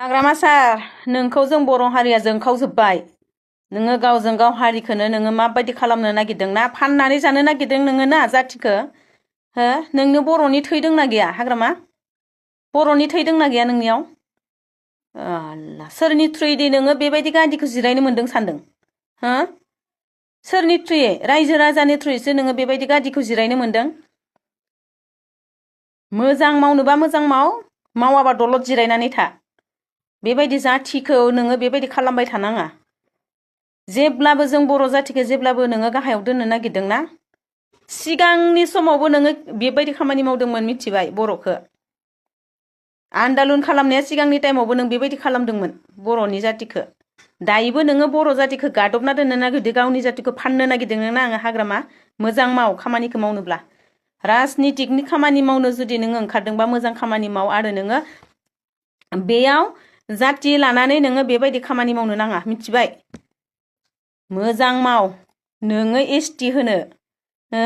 हाग्रामा सार नोंखौ जों बर' हारिया जोंखावजोब्बाय नोङो गावजों गाव हारिखौनो नोङो माबायदि खालामनो नागिरदों ना फाननानै जानो नागिरदों नोङो ना जातिखौ हो नोंनो बर'नि थै दंना गैया हाग्रामा बर'नि थै दंना गैया नोंनियाव आल्ला सोरनि थ्रुयै नोङो बेबायदि गादिखौ जिरायनो मोन्दों सानदों हो सोरनि थ्रुयै रायजो राजानि थ्रुयैसो नोङो बेबायदि गादिखौ जिरायनो मोन्दों मोजां मावनोबा मोजां मावाबा दलद जिरायनानै था बेबायदि जातिखौ नोङो बेबायदि खालामबाय थानाङा जेब्लाबो जों बर' जातिखौ जेब्लाबो नोङो गाहायाव दोननो नागिरदोंना सिगांनि समावबो नोङो बेबायदि खामानि मावदोंमोन मिथिबाय बर'खौ आन्दालन खालामनाया सिगांनि टाइमावबो नों बेबायदि खालामदोंमोन बर'नि जातिखौ दायोबो नोङो बर' जातिखौ गादबना दोननो नागिरदों गावनि जातिखौ फाननो नागिरदों ना आङो हाग्रामा मोजां माव खामानिखौ मावनोब्ला राजनितिकनि खामानि मावनो जुदि नोङो ओंखारदोंबा मोजां खामानि माव आरो नोङो बेयाव जाति लानानै नोङो बेबायदि खामानि मावनो नाङा मिथिबाय मोजां माव नोङो एसटि होनो हो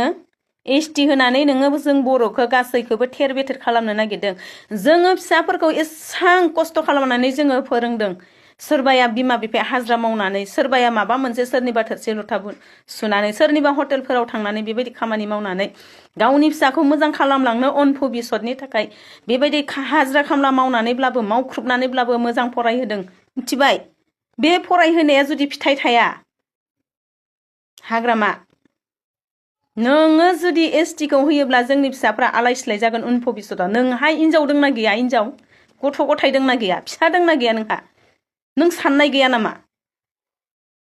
एसटि होनानै नोङो जों बर'खौ गासैखौबो थेर बेथेर खालामनो नागिरदों जोङो फिसाफोरखौ एसां खस्थ' खालामनानै जोङो फोरोंदों सोरबाया बिमा बिफाया हाजिरा मावनानै सोरबाया माबा मोनसे सोरनिबा थोरसि लथा सुनानै सोरनिबा हटेलफोराव थांनानै बेबायदि खामानि मावनानै गावनि फिसाखौ मोजां खालामलांनो उन भबिसतनि थाखाय बेबायदि हाजिरा खामला मावनानैब्लाबो मावख्रुबनानैब्लाबो मोजां फरायहोदों मिथिबाय बे फरायहोनाया जुदि फिथाइ थाया हाग्रामा नोङो जुदि एसटिखौ होयोब्ला जोंनि फिसाफ्रा आलाय सिलाय जागोन उन भबिसतआव नोंहा हिनजाव दंना गैया हिनजाव गथ' गथाय दंना गैया फिसा दंना गैया नोंहा नों साननाय गैया नामा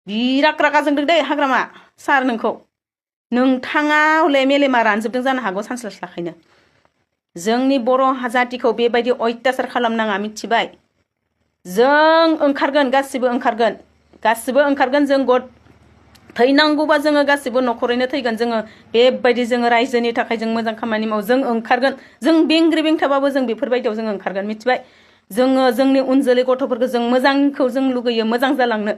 बिराद रागा जोंदों दै हाग्रामा सार नोंखौ नोंथाङा हले मेलेमा रानजोबदों जानो हागौ सानस्लास्लाखायनो जोंनि बर' जातिखौ बेबायदि अयथासार खालामनाङा मिथिबाय जों ओंखारगोन गासिबो ओंखारगोन जों थैनांगौबा जोङो गासिबो न'खरैनो थैगोन जोङो बेबायदि जोङो रायजोनि थाखाय जों मोजां खामानि मावो जों ओंखारगोन जों बेंग्रि बेंथाबाबो जों बेफोरबायदियाव जों ओंखारगोन मिथिबाय जोङो जोंनि उन जोलै गथ'फोरखौ जों मोजांखौ जों लुगैयो मोजां जालांनो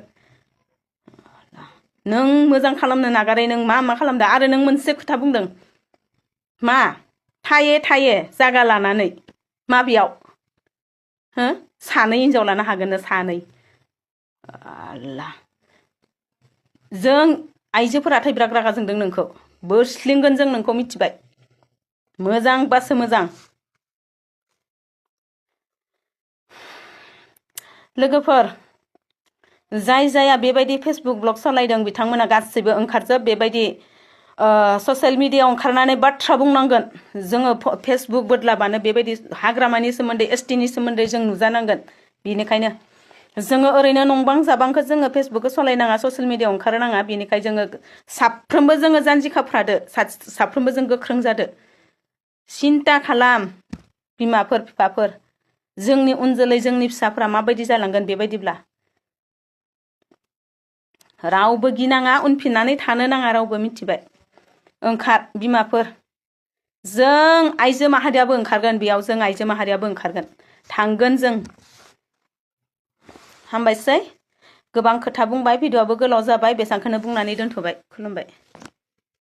नों मोजां खालामनो नागारै नों मा खालामदों आरो नों मोनसे खोथा बुंदों मा थाये जागा लानानै माबेयाव हो सानै हिनजाव लानो हागोन सानै आल्ला जों आइजोफोरा बिराद रागा जोंदों नोंखौ बोस्लिंगोन जों नोंखौ मिथिबाय मोजांबासो मोजां लोगोफोर जाय जाया बेबायदि फेसबुक ब्लग सालायदों बिथांमोना गासैबो ओंखारजोब बेबायदि ससियेल मिडियायाव ओंखारनानै बाथ्रा बुंनांगोन जोङो फेसबुक बोदलाबानो बेबायदि हाग्रामानि सोमोन्दै एसटिनि सोमोन्दै जों नुजानांगोन बेनिखायनो जोङो ओरैनो नंबां जाबांखौ जोङो फेसबुकखौ सालायनाङा ससियेल मिडियायाव ओंखारनाङा बेनिखायनो जोङो साफ्रोमबो जोङो जानजि खाफ्रादो साफ्रोमबो जों गोख्रों जादो सिन्था खालाम बिमाफोर बिफाफोर जोंनि उन जोलै जोंनि फिसाफ्रा माबायदि जालांगोन बेबायदिब्ला रावबो गिनाङा उनफिननानै थानो नाङा रावबो मिथिबाय ओंखार बिमाफोर जों आइजो माहारियाबो ओंखारगोन बेयाव जों आइजो माहारियाबो ओंखारगोन थांगोन जों हामबायसै गोबां खोथा बुंबाय भिडिअआबो गोलाव जाबाय बेसांखौनो बुंनानै दोनथ'बाय खुलुमबाय